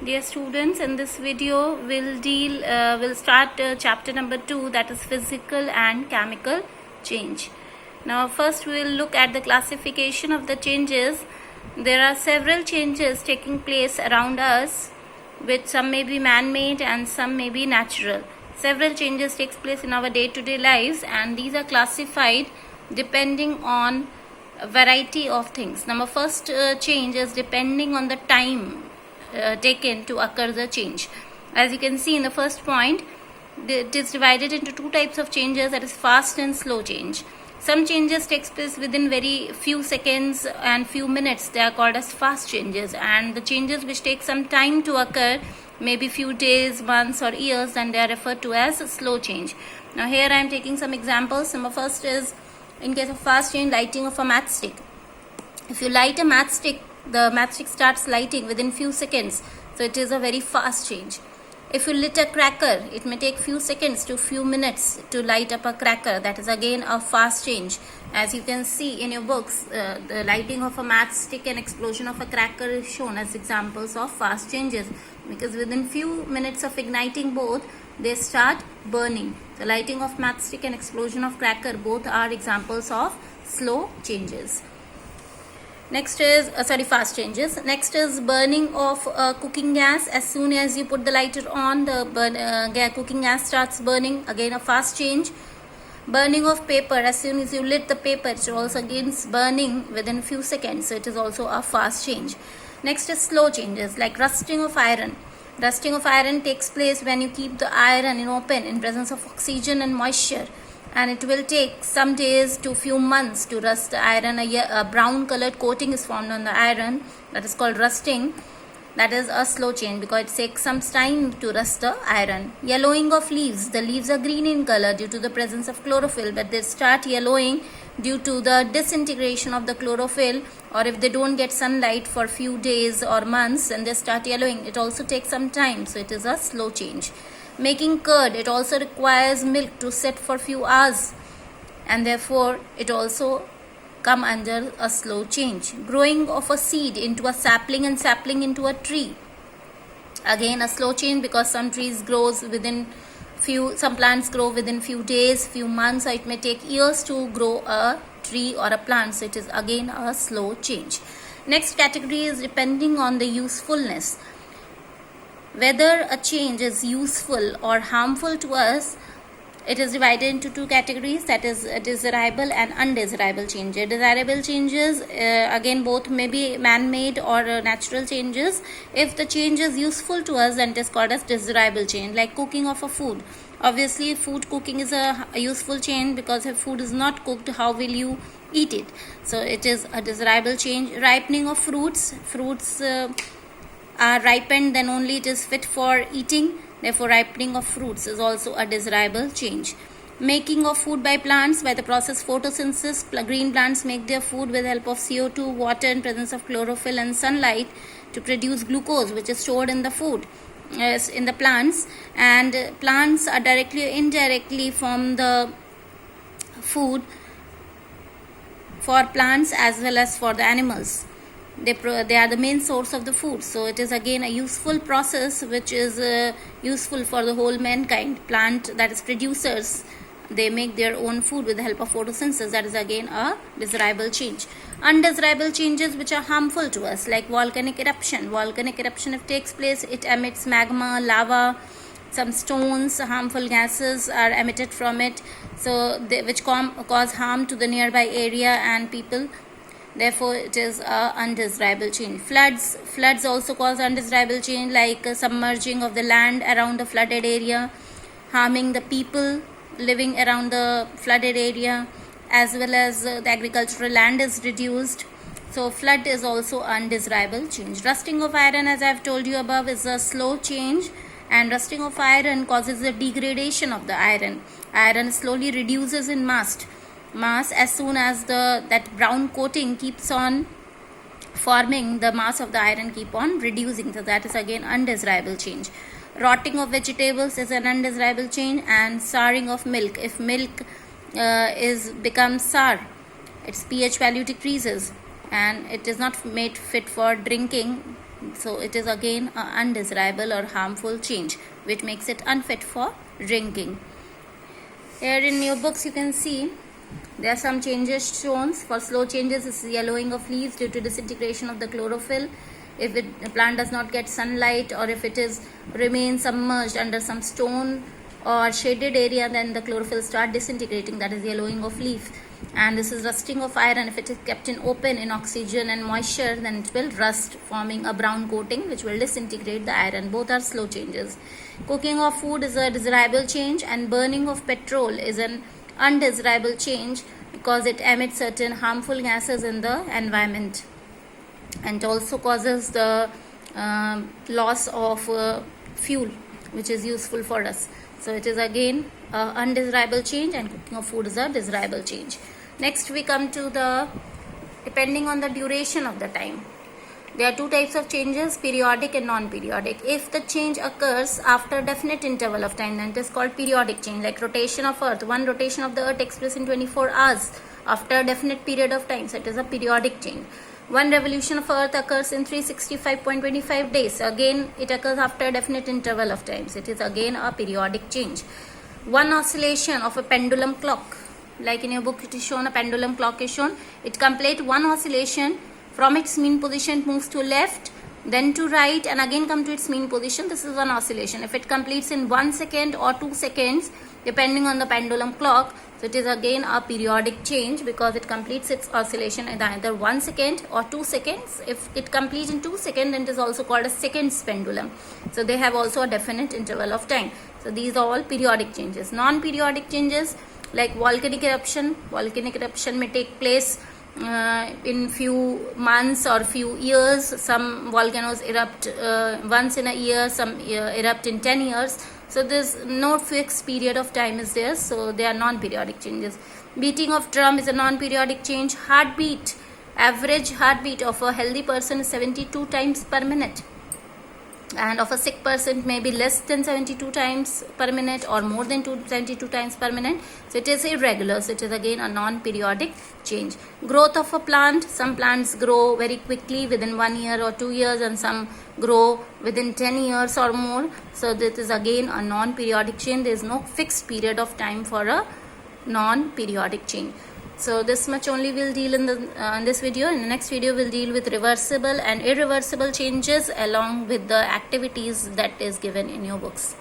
Dear students, in this video we'll start chapter number 2, that is physical and chemical change. Now first we will look at the classification of the changes. There are several changes taking place around us, which some may be man-made and some may be natural. Several changes takes place in our day-to-day lives, and these are classified depending on a variety of things. Number first change is depending on the time taken to occur the change. As you can see in the first point, it is divided into two types of changes, that is fast and slow change. Some changes takes place within very few seconds and few minutes. They are called as fast changes, and the changes which take some time to occur, maybe few days, months or years, then they are referred to as slow change. Now here I am taking some examples. Number first is, in case of fast change, lighting of a matchstick. If you light a matchstick, the matchstick starts lighting within few seconds, so it is a very fast change. If you lit a cracker, it may take few seconds to few minutes to light up a cracker. That is again a fast change. As you can see in your books, the lighting of a matchstick and explosion of a cracker is shown as examples of fast changes, because within few minutes of igniting both, they start burning. The lighting of matchstick and explosion of cracker, both are examples of slow changes. Next is fast changes. Next is burning of cooking gas. As soon as you put the lighter on, the cooking gas starts burning. Again a fast change. Burning of paper. As soon as you lit the paper, it also again burning within a few seconds. So it is also a fast change. Next is slow changes, like rusting of iron. Rusting of iron takes place when you keep the iron in presence of oxygen and moisture, and it will take some days to few months to rust the iron. A brown colored coating is formed on the iron, that is called rusting. That is a slow change because it takes some time to rust the iron. Yellowing of leaves. The leaves are green in color due to the presence of chlorophyll, but they start yellowing due to the disintegration of the chlorophyll, or if they don't get sunlight for few days or months, and they start yellowing. It also takes some time, so it is a slow change. Making curd, it also requires milk to set for few hours, and therefore it also come under a slow change. Growing of a seed into a sapling and sapling into a tree, again a slow change, because some plants grow within few days, few months, or it may take years to grow a tree or a plant, so it is again a slow change. Next category is depending on the usefulness. Whether a change is useful or harmful to us, it is divided into two categories, that is desirable and undesirable changes. Desirable changes, again both may be man-made or natural changes. If the change is useful to us, then it is called as desirable change, like cooking of a food. Obviously food cooking is a useful change, because if food is not cooked, how will you eat it? So it is a desirable change. Ripening of fruits are ripened, then only it is fit for eating. Therefore ripening of fruits is also a desirable change. Making of food by plants. By the process photosynthesis, green plants make their food with the help of CO2, water, and presence of chlorophyll and sunlight to produce glucose, which is stored in the food, in the plants, and plants are directly or indirectly form the food for plants as well as for the animals. They are the main source of the food, so it is again a useful process which is useful for the whole mankind. Plant, that is producers, they make their own food with the help of photosynthesis. That is again a desirable change. Undesirable changes which are harmful to us, like volcanic eruption. Volcanic eruption, if it takes place, it emits magma, lava, some stones, harmful gases are emitted from it, so which cause harm to the nearby area and people. Therefore it is a undesirable change. Floods also cause undesirable change, like submerging of the land around the flooded area, harming the people living around the flooded area, as well as the agricultural land is reduced. So flood is also undesirable change. Rusting of iron, as I have told you above, is a slow change, and rusting of iron causes the degradation of the iron. Iron slowly reduces in mass as soon as that brown coating keeps on forming. The mass of the iron keep on reducing, so that is again undesirable change. Rotting of vegetables is an undesirable change, and souring of milk. If milk becomes sour, its pH value decreases and it is not made fit for drinking, So it is again an undesirable or harmful change, which makes it unfit for drinking. Here in your books you can see there are some changes shown. For slow changes, this is yellowing of leaves due to disintegration of the chlorophyll. If the plant does not get sunlight, or if it remains submerged under some stone or shaded area, then the chlorophyll start disintegrating, that is yellowing of leaf. And this is rusting of iron. If it is kept in open in oxygen and moisture, then it will rust, forming a brown coating which will disintegrate the iron. Both are slow changes. Cooking of food is a desirable change, and burning of petrol is an undesirable change because it emits certain harmful gases in the environment, and also causes the loss of fuel which is useful for us. So it is again undesirable change, and cooking of food is a desirable change. Next we come to the depending on the duration of the time. There are two types of changes, periodic and non-periodic. If the change occurs after a definite interval of time, then it is called periodic change. Like rotation of earth, one rotation of the earth takes place in 24 hours after a definite period of time, so it is a periodic change. One revolution of earth occurs in 365.25 days, again it occurs after a definite interval of times, it is again a periodic change. One oscillation of a pendulum clock, like in your book it is shown, a pendulum clock is shown. It completes one oscillation. From its mean position it moves to left, then to right, and again come to its mean position. This is one oscillation. If it completes in 1 second or 2 seconds, depending on the pendulum clock, so it is again a periodic change because it completes its oscillation in either 1 second or 2 seconds. If it completes in 2 seconds, then it is also called a seconds pendulum. So they have also a definite interval of time. So these are all periodic changes. Non-periodic changes like volcanic eruption. Volcanic eruption may take place in few months or few years. Some volcanoes erupt once in a year, some erupt in 10 years. So there's no fixed period of time is there, so they are non-periodic changes. Beating of drum is a non-periodic change. Heartbeat, average heartbeat of a healthy person is 72 times per minute, and of a sick person may be less than 72 times per minute or more than 72 times per minute. So it is irregular, so it is again a non-periodic change. Growth of a plant, some plants grow very quickly within 1 year or 2 years, and some grow within 10 years or more. So this is again a non-periodic change. There is no fixed period of time for a non-periodic change. So this much only we'll deal in this video. In the next video we'll deal with reversible and irreversible changes along with the activities that is given in your books.